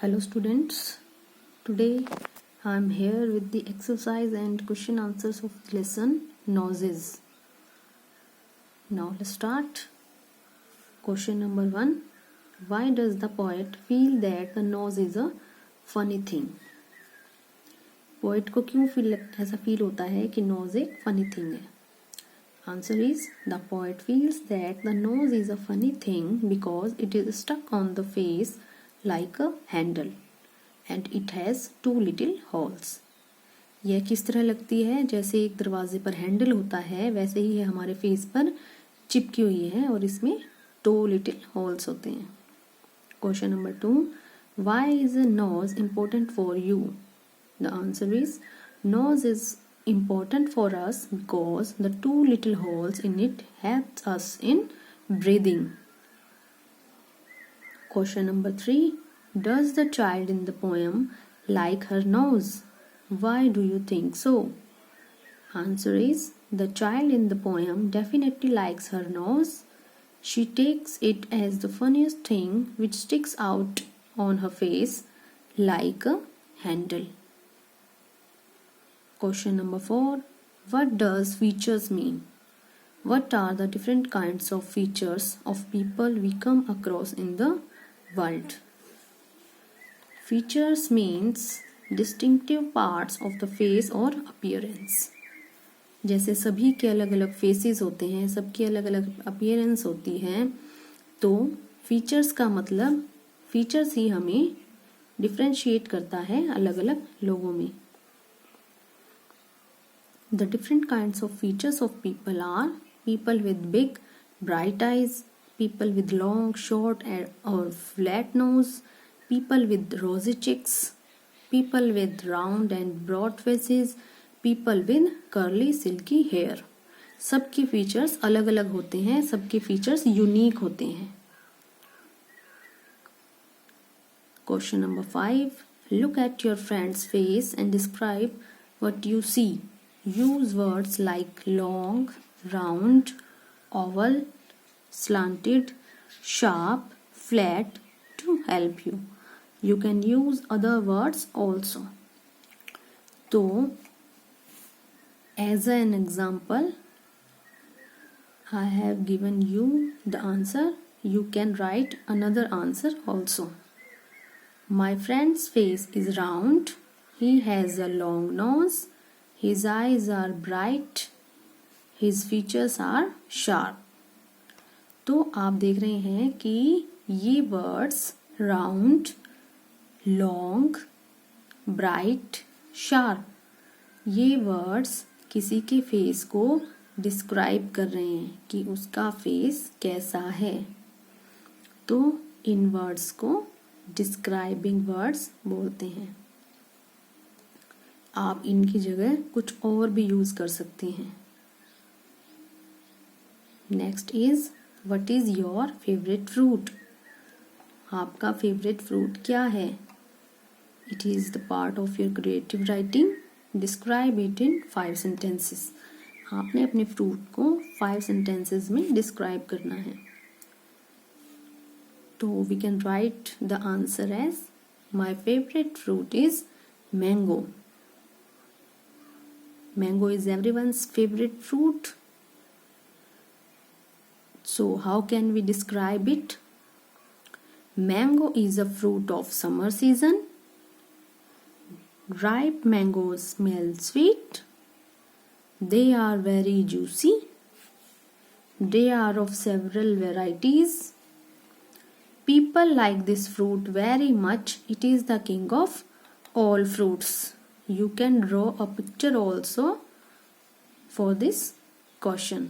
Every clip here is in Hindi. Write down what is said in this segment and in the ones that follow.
Hello students, today I am here with the exercise and question answers of the lesson Noses. Now let's start. Question number 1. Why does the poet feel that the nose is a funny thing? Poet को क्यों ऐसा फील होता है कि नोज एक फनी थिंग है? Answer is the poet feels that the nose is a funny thing because it is stuck on the face like a handle and it has two little holes. यह किस तरह लगती है? जैसे एक दरवाजे पर हैंडल होता है वैसे ही है हमारे फेस पर चिपकी हुई है और इसमें 2 little holes होते हैं. Question number 2. Why is a nose important for you? The answer is nose is important for us because the 2 little holes in it helps us in breathing. Question number 3. Does the child in the poem like her nose? Why do you think so? Answer is the child in the poem definitely likes her nose. She takes it as the funniest thing which sticks out on her face like a handle. Question number 4. What does features mean? What are the different kinds of features of people we come across in the world? Features means distinctive parts of the face or appearance. जैसे सभी के अलग अलग फेसेस होते हैं, सबकी अलग अलग अपीयरेंस होती है, तो फीचर्स का मतलब फीचर्स ही हमें डिफ्रेंशिएट करता है अलग अलग लोगों में. The different kinds of features of people are people with big bright eyes, people with long, short or flat nose, people with rosy cheeks, people with round and broad faces, people with curly silky hair. सबके फीचर्स अलग अलग होते हैं, सबके फीचर्स यूनिक होते हैं. Question number 5. Look at your friend's face and describe what you see. Use words like long, round, oval, slanted, sharp, flat to help you. You can use other words also. So, as an example, I have given you the answer. You can write another answer also. My friend's face is round. He has a long nose. His eyes are bright. His features are sharp. तो आप देख रहे हैं कि ये words round, long, bright, sharp, ये वर्ड्स किसी के फेस को डिस्क्राइब कर रहे हैं कि उसका फेस कैसा है. तो इन वर्ड्स को डिस्क्राइबिंग वर्ड्स बोलते हैं. आप इनकी जगह कुछ और भी यूज कर सकते हैं. Next is what is your favourite fruit? आपका फेवरेट फ्रूट क्या है? It is the part of your creative writing. Describe it in 5 sentences. आपने अपने फ्रूट को 5 sentences में डिस्क्राइब करना है. तो we can write the answer as my favourite fruit is mango. Mango is everyone's favorite fruit. So how can we describe it? Mango is a fruit of summer season. Ripe mangoes smell sweet. They are very juicy. They are of several varieties. People like this fruit very much. It is the king of all fruits. You can draw a picture also for this question.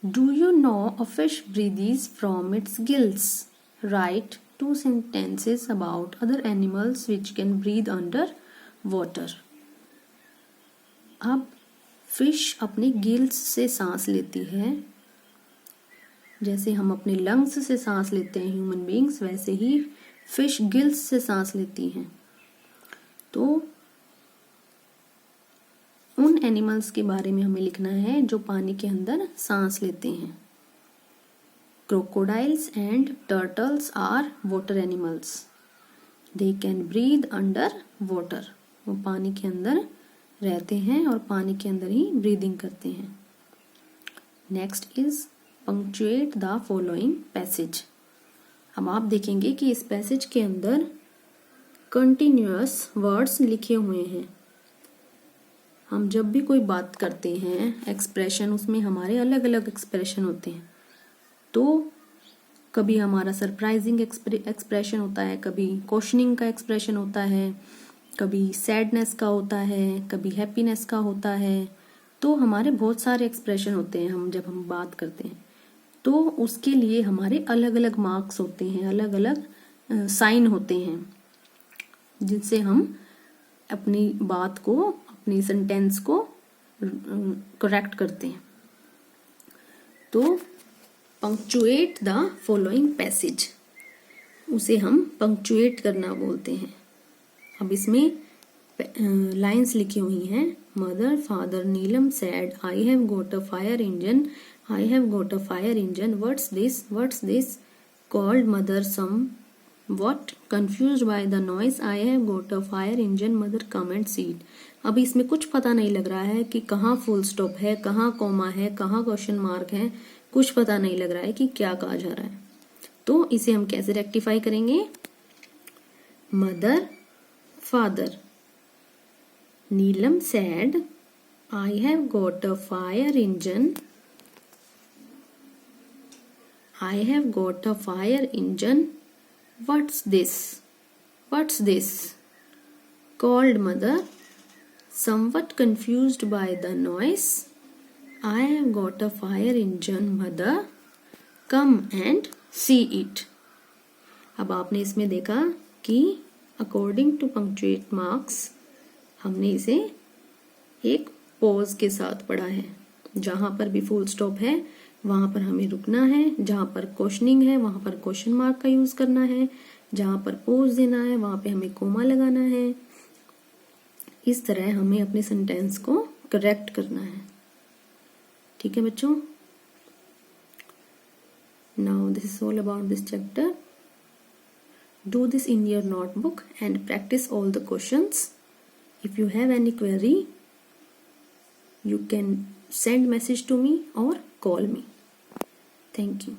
Do you know a fish breathes from its gills? Write 2 sentences about other animals which can breathe under water. अब फिश अपने गिल्स से सांस लेती है. जैसे हम अपने लंग्स से सांस लेते हैं ह्यूमन बीइंग्स, वैसे ही फिश गिल्स से सांस लेती हैं. तो उन एनिमल्स के बारे में हमें लिखना है जो पानी के अंदर सांस लेते हैं। Crocodiles and turtles are water animals. They can breathe under water. वो पानी के अंदर रहते हैं और पानी के अंदर ही ब्रीदिंग करते हैं। Next is punctuate the following passage. अब आप देखेंगे कि इस पैसेज के अंदर कंटिन्यूअस वर्ड्स लिखे हुए हैं। हम जब भी कोई बात करते हैं एक्सप्रेशन, उसमें हमारे अलग अलग एक्सप्रेशन होते हैं। तो कभी हमारा सरप्राइजिंग एक्सप्रेशन होता है, कभी क्वेश्चनिंग का एक्सप्रेशन होता है, कभी सैडनेस का होता है, कभी हैप्पीनेस का होता है। तो हमारे बहुत सारे एक्सप्रेशन होते हैं जब हम बात करते हैं। तो उसके लिए हमारे अलग अलग मार्क्स होते हैं, अलग अलग साइन होते हैं, जिनसे हम अपनी बात को, अपनी सेंटेंस को करेक्ट करते हैं। तो पंक्चुएट द फॉलोइंग पैसेज, उसे हम पंक्चुएट करना बोलते हैं। अब इसमें लाइंस लिखी हुई हैं। Mother father Neelam said I have got a fire engine, I have got a fire engine, what's this called mother some What? Confused by the noise, I have got a fire engine, mother come and see it. अब इसमें कुछ पता नहीं लग रहा है कि कहाँ फुल स्टॉप है, कहाँ कॉमा है, कहाँ क्वेश्चन मार्क है, कुछ पता नहीं लग रहा है कि क्या कहा जा रहा है। तो इसे हम कैसे रेक्टिफाई करेंगे? Mother father Neelam said I have got a fire engine, I have got a fire engine. What's this? What's this? Called mother, somewhat confused by the noise. I have got a fire engine, mother. Come and see it. अब आपने इसमें देखा कि अकॉर्डिंग टू पंक्चुएट मार्क्स हमने इसे एक पॉज के साथ पढ़ा है। जहां पर भी फुल स्टॉप है वहां पर हमें रुकना है, जहां पर क्वेश्चनिंग है वहां पर क्वेश्चन मार्क का यूज करना है, जहां पर पॉज देना है वहां पे हमें कोमा लगाना है। इस तरह हमें अपने सेंटेंस को करेक्ट करना है। ठीक है बच्चों, now this is all about this chapter. Do this in your notebook and practice all the questions. If you have any query you can send message to me or call me. Thank you.